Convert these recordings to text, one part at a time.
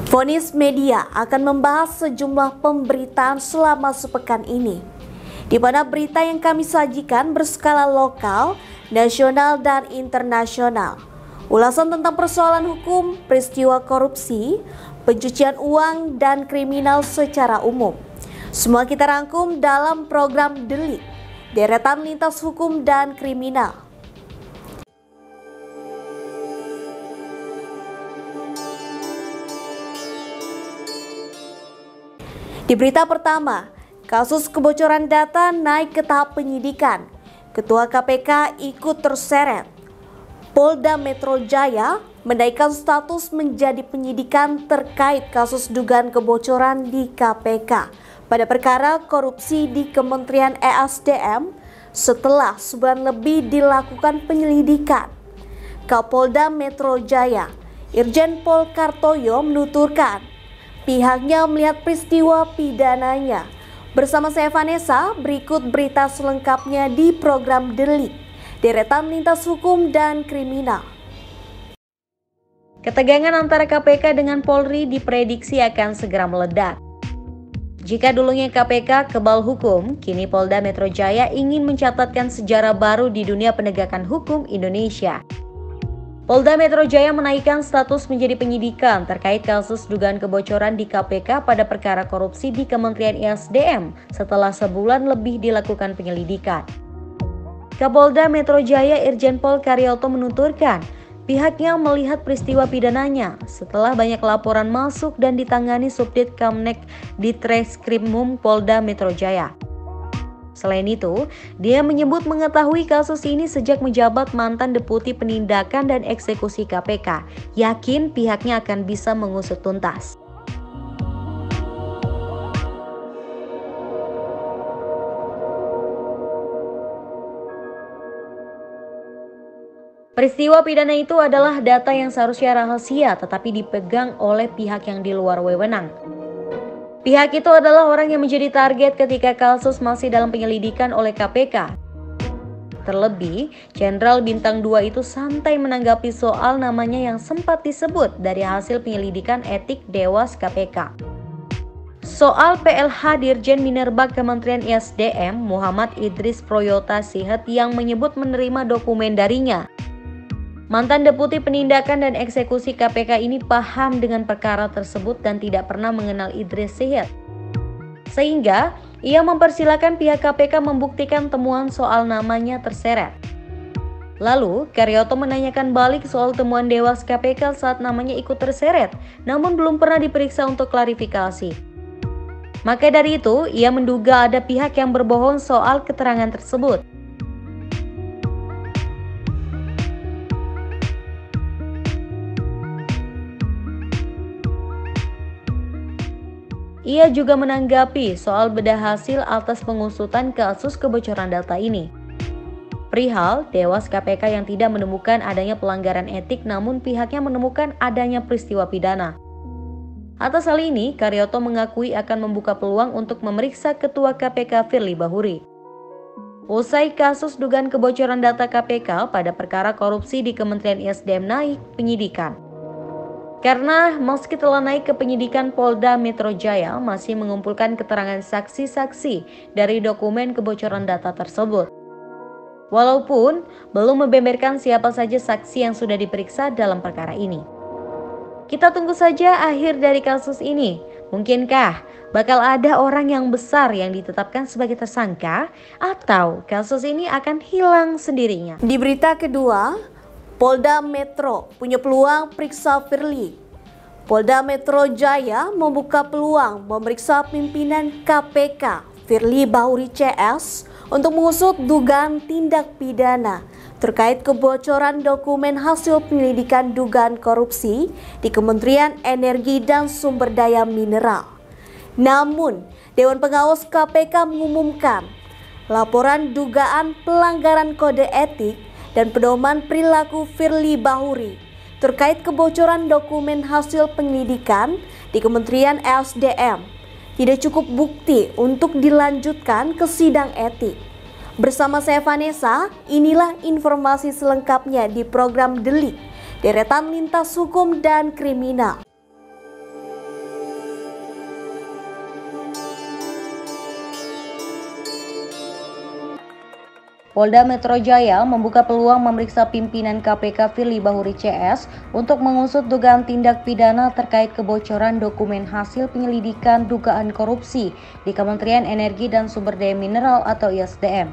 Vonis Media akan membahas sejumlah pemberitaan selama sepekan ini, di mana berita yang kami sajikan berskala lokal, nasional, dan internasional. Ulasan tentang persoalan hukum, peristiwa korupsi, pencucian uang, dan kriminal secara umum. Semua kita rangkum dalam program Delik, deretan lintas hukum dan kriminal. Di berita pertama, kasus kebocoran data naik ke tahap penyidikan. Ketua KPK ikut terseret. Polda Metro Jaya menaikkan status menjadi penyidikan terkait kasus dugaan kebocoran di KPK pada perkara korupsi di Kementerian ESDM setelah sebulan lebih dilakukan penyelidikan. Kapolda Metro Jaya, Irjen Pol Kartoyo menuturkan pihaknya melihat peristiwa pidananya. Bersama saya Vanessa, berikut berita selengkapnya di program Delik, deretan lintas hukum dan kriminal. Ketegangan antara KPK dengan Polri diprediksi akan segera meledak. Jika dulunya KPK kebal hukum, kini Polda Metro Jaya ingin mencatatkan sejarah baru di dunia penegakan hukum Indonesia. Polda Metro Jaya menaikkan status menjadi penyidikan terkait kasus dugaan kebocoran di KPK pada perkara korupsi di Kementerian ESDM setelah sebulan lebih dilakukan penyelidikan. Kapolda Metro Jaya Irjen Pol Karyoto menuturkan, pihaknya melihat peristiwa pidananya setelah banyak laporan masuk dan ditangani Subdit Kamnek di Treskrimum Polda Metro Jaya. Selain itu, dia menyebut mengetahui kasus ini sejak menjabat mantan Deputi Penindakan dan Eksekusi KPK, yakin pihaknya akan bisa mengusut tuntas. Peristiwa pidana itu adalah data yang seharusnya rahasia tetapi dipegang oleh pihak yang di luar wewenang. Pihak itu adalah orang yang menjadi target ketika kasus masih dalam penyelidikan oleh KPK. Terlebih, Jenderal Bintang 2 itu santai menanggapi soal namanya yang sempat disebut dari hasil penyelidikan etik Dewas KPK. Soal PLH Dirjen Minerba Kementerian ESDM Muhammad Idris Proyota Sihat yang menyebut menerima dokumen darinya. Mantan Deputi Penindakan dan Eksekusi KPK ini paham dengan perkara tersebut dan tidak pernah mengenal Idris Sihat. Sehingga, ia mempersilahkan pihak KPK membuktikan temuan soal namanya terseret. Lalu, Karyoto menanyakan balik soal temuan Dewas KPK saat namanya ikut terseret, namun belum pernah diperiksa untuk klarifikasi. Maka dari itu, ia menduga ada pihak yang berbohong soal keterangan tersebut. Ia juga menanggapi soal bedah hasil atas pengusutan kasus kebocoran data ini. Perihal Dewas KPK yang tidak menemukan adanya pelanggaran etik namun pihaknya menemukan adanya peristiwa pidana. Atas hal ini, Karyoto mengakui akan membuka peluang untuk memeriksa Ketua KPK Firly Bahuri. Usai kasus dugaan kebocoran data KPK pada perkara korupsi di Kementerian ESDM naik penyidikan. Karena meski telah naik ke penyidikan, Polda Metro Jaya masih mengumpulkan keterangan saksi-saksi dari dokumen kebocoran data tersebut. Walaupun belum membeberkan siapa saja saksi yang sudah diperiksa dalam perkara ini. Kita tunggu saja akhir dari kasus ini. Mungkinkah bakal ada orang yang besar yang ditetapkan sebagai tersangka atau kasus ini akan hilang sendirinya? Di berita kedua, Polda Metro punya peluang periksa Firly. Polda Metro Jaya membuka peluang memeriksa pimpinan KPK Firly Bahuri CS untuk mengusut dugaan tindak pidana terkait kebocoran dokumen hasil penyelidikan dugaan korupsi di Kementerian Energi dan Sumber Daya Mineral. Namun, Dewan Pengawas KPK mengumumkan laporan dugaan pelanggaran kode etik dan pedoman perilaku Firly Bahuri terkait kebocoran dokumen hasil penyelidikan di Kementerian ESDM tidak cukup bukti untuk dilanjutkan ke sidang etik. Bersama saya Vanessa, inilah informasi selengkapnya di program Delik, deretan lintas hukum dan kriminal. Polda Metro Jaya membuka peluang memeriksa pimpinan KPK Firly Bahuri CS untuk mengusut dugaan tindak pidana terkait kebocoran dokumen hasil penyelidikan dugaan korupsi di Kementerian Energi dan Sumber Daya Mineral atau ISDM.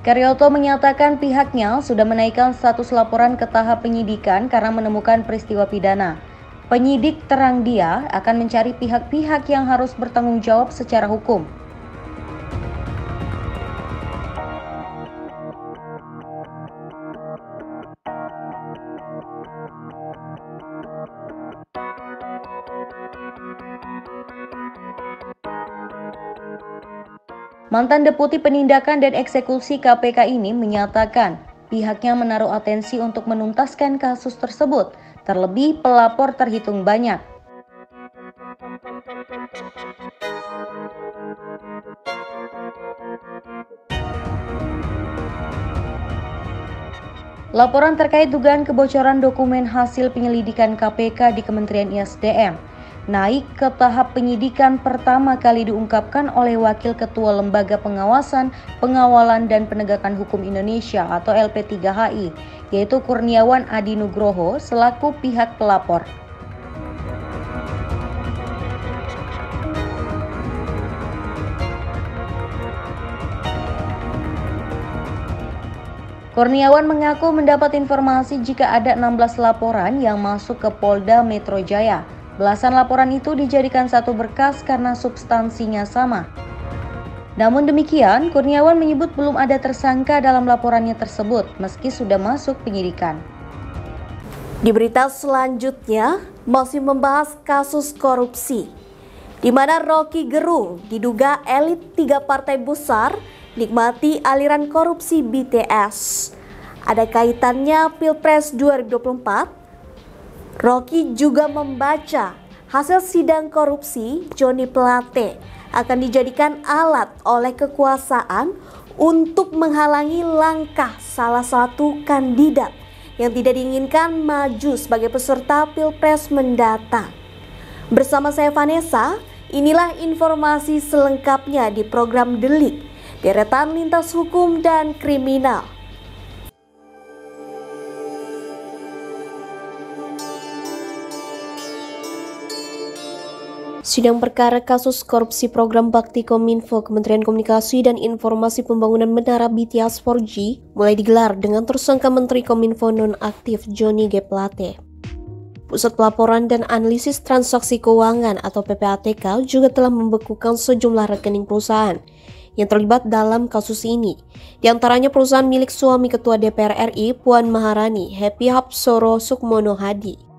Karyoto menyatakan pihaknya sudah menaikkan status laporan ke tahap penyidikan karena menemukan peristiwa pidana. Penyidik terang dia akan mencari pihak-pihak yang harus bertanggung jawab secara hukum. Mantan Deputi Penindakan dan Eksekusi KPK ini menyatakan pihaknya menaruh atensi untuk menuntaskan kasus tersebut, terlebih pelapor terhitung banyak. Laporan terkait dugaan kebocoran dokumen hasil penyelidikan KPK di Kementerian ISDM naik ke tahap penyidikan pertama kali diungkapkan oleh Wakil Ketua Lembaga Pengawasan, Pengawalan dan Penegakan Hukum Indonesia atau LP3HI, yaitu Kurniawan Adi Nugroho selaku pihak pelapor. Kurniawan mengaku mendapat informasi jika ada 16 laporan yang masuk ke Polda Metro Jaya. Belasan laporan itu dijadikan satu berkas karena substansinya sama. Namun demikian, Kurniawan menyebut belum ada tersangka dalam laporannya tersebut, meski sudah masuk penyidikan. Di berita selanjutnya, masih membahas kasus korupsi, di mana Rocky Gerung diduga elit 3 partai besar nikmati aliran korupsi BTS. Ada kaitannya Pilpres 2024? Rocky juga membaca hasil sidang korupsi Joni Plate akan dijadikan alat oleh kekuasaan untuk menghalangi langkah salah satu kandidat yang tidak diinginkan maju sebagai peserta Pilpres mendatang. Bersama saya Vanessa, inilah informasi selengkapnya di program Delik, Deretan Lintas Hukum dan Kriminal. Sidang perkara kasus korupsi program Bakti Kominfo Kementerian Komunikasi dan Informasi Pembangunan Menara BTS 4G mulai digelar dengan tersangka Menteri Kominfo nonaktif Joni G. Plate. Pusat Pelaporan dan Analisis Transaksi Keuangan atau PPATK juga telah membekukan sejumlah rekening perusahaan yang terlibat dalam kasus ini. Di antaranya perusahaan milik suami Ketua DPR RI Puan Maharani, Happy Hapsoro Sukmono Hadi.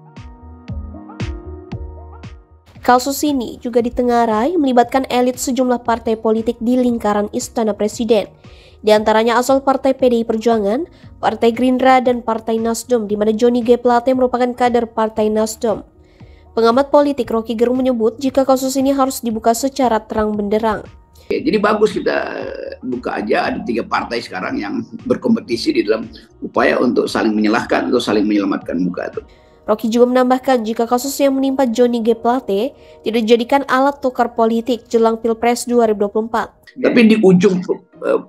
Kasus ini juga ditengarai melibatkan elit sejumlah partai politik di lingkaran Istana Presiden. Di antaranya asal Partai PDI Perjuangan, Partai Gerindra, dan Partai Nasdem, di mana Joni G. Plate merupakan kader Partai Nasdem. Pengamat politik Rocky Gerung menyebut jika kasus ini harus dibuka secara terang benderang. Jadi bagus kita buka aja, ada 3 partai sekarang yang berkompetisi di dalam upaya untuk saling menyalahkan atau saling menyelamatkan muka itu. Rocky juga menambahkan jika kasus yang menimpa Joni G. Plate tidak dijadikan alat tukar politik jelang Pilpres 2024. Tapi di ujung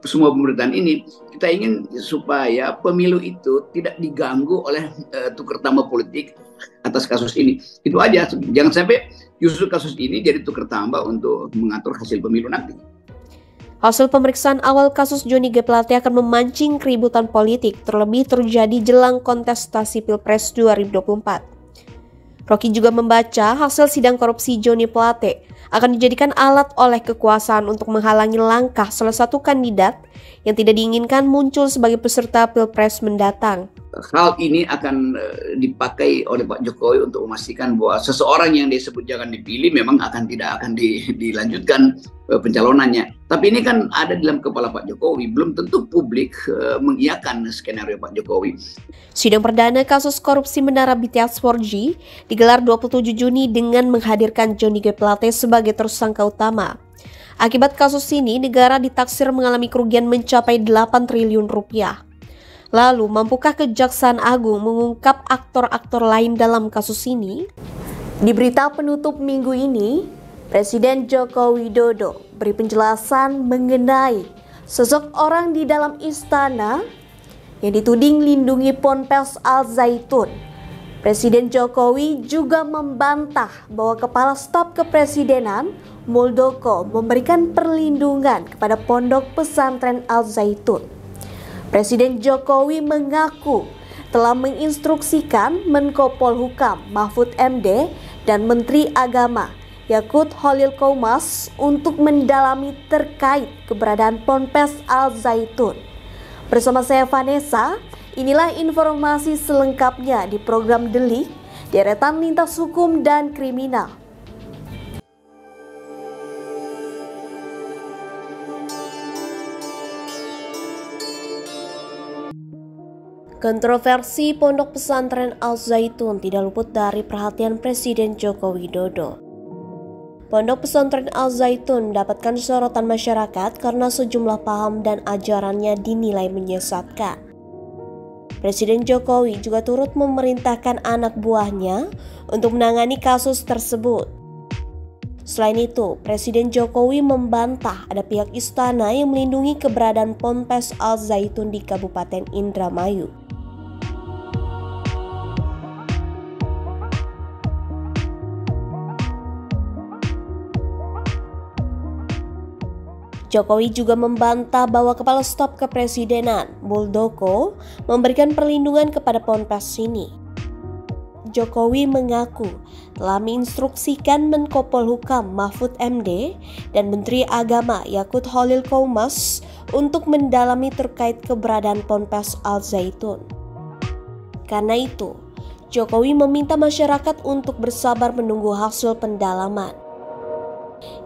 semua pemerintahan ini, kita ingin supaya pemilu itu tidak diganggu oleh tukar tambah politik atas kasus ini. Itu aja, jangan sampai justru kasus ini jadi tukar tambah untuk mengatur hasil pemilu nanti. Hasil pemeriksaan awal kasus Joni G. Plate akan memancing keributan politik, terlebih terjadi jelang kontestasi Pilpres 2024. Rocky juga membaca hasil sidang korupsi Joni Plate akan dijadikan alat oleh kekuasaan untuk menghalangi langkah salah satu kandidat yang tidak diinginkan muncul sebagai peserta Pilpres mendatang. Hal ini akan dipakai oleh Pak Jokowi untuk memastikan bahwa seseorang yang disebut jangan dipilih memang tidak akan dilanjutkan pencalonannya. Tapi ini kan ada dalam kepala Pak Jokowi, belum tentu publik mengiyakan skenario Pak Jokowi. Sidang perdana kasus korupsi Menara BTS 4G digelar 27 Juni dengan menghadirkan Joni G. Plate sebagai tersangka utama. Akibat kasus ini, negara ditaksir mengalami kerugian mencapai 8 triliun rupiah. Lalu, mampukah Kejaksaan Agung mengungkap aktor-aktor lain dalam kasus ini? Di berita penutup minggu ini, Presiden Joko Widodo beri penjelasan mengenai sosok orang di dalam istana yang dituding lindungi Ponpes Al Zaitun. Presiden Jokowi juga membantah bahwa Kepala Staf Kepresidenan Muldoko memberikan perlindungan kepada Pondok Pesantren Al Zaitun. Presiden Jokowi mengaku telah menginstruksikan Menko Polhukam Mahfud MD dan Menteri Agama Yakut Holil Komas untuk mendalami terkait keberadaan Ponpes Al Zaitun. Bersama saya Vanessa, inilah informasi selengkapnya di program Delik, deretan lintas hukum dan kriminal. Kontroversi Pondok Pesantren Al Zaitun tidak luput dari perhatian Presiden Joko Widodo. Pondok Pesantren Al Zaitun mendapatkan sorotan masyarakat karena sejumlah paham dan ajarannya dinilai menyesatkan. Presiden Jokowi juga turut memerintahkan anak buahnya untuk menangani kasus tersebut. Selain itu, Presiden Jokowi membantah ada pihak istana yang melindungi keberadaan Ponpes Al Zaitun di Kabupaten Indramayu. Jokowi juga membantah bahwa Kepala Staf Kepresidenan Muldoko memberikan perlindungan kepada Ponpes ini. Jokowi mengaku telah menginstruksikan Menko Polhukam Mahfud MD dan Menteri Agama Yakut Holil Komas untuk mendalami terkait keberadaan Ponpes Al Zaitun. Karena itu, Jokowi meminta masyarakat untuk bersabar menunggu hasil pendalaman.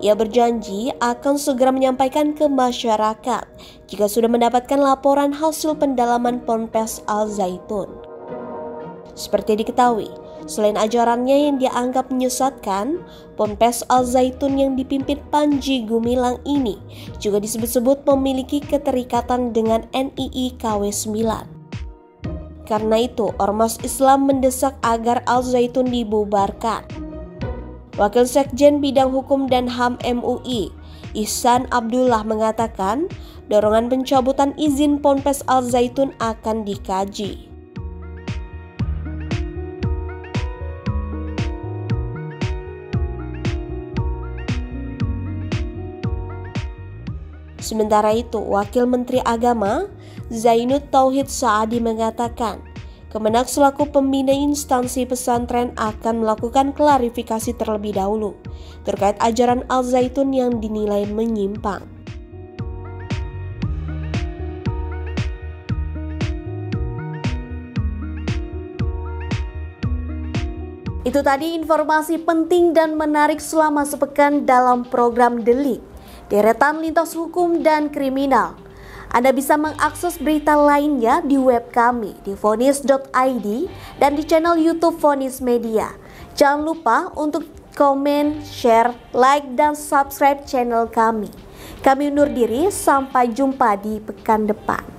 Ia berjanji akan segera menyampaikan ke masyarakat jika sudah mendapatkan laporan hasil pendalaman Ponpes Al Zaitun. Seperti diketahui, selain ajarannya yang dianggap menyesatkan, Ponpes Al Zaitun yang dipimpin Panji Gumilang ini juga disebut-sebut memiliki keterikatan dengan NII KW 9. Karena itu, Ormas Islam mendesak agar Al Zaitun dibubarkan. Wakil Sekjen Bidang Hukum dan HAM MUI, Ihsan Abdullah mengatakan, dorongan pencabutan izin Ponpes Al Zaitun akan dikaji. Sementara itu, Wakil Menteri Agama Zainud Tauhid Saadi mengatakan, Kemenak selaku pembina instansi pesantren akan melakukan klarifikasi terlebih dahulu terkait ajaran Al Zaitun yang dinilai menyimpang. Itu tadi informasi penting dan menarik selama sepekan dalam program Delik, deretan lintas hukum dan kriminal. Anda bisa mengakses berita lainnya di web kami di vonis.id dan di channel YouTube Vonis Media. Jangan lupa untuk komen, share, like, dan subscribe channel kami. Kami undur diri, sampai jumpa di pekan depan.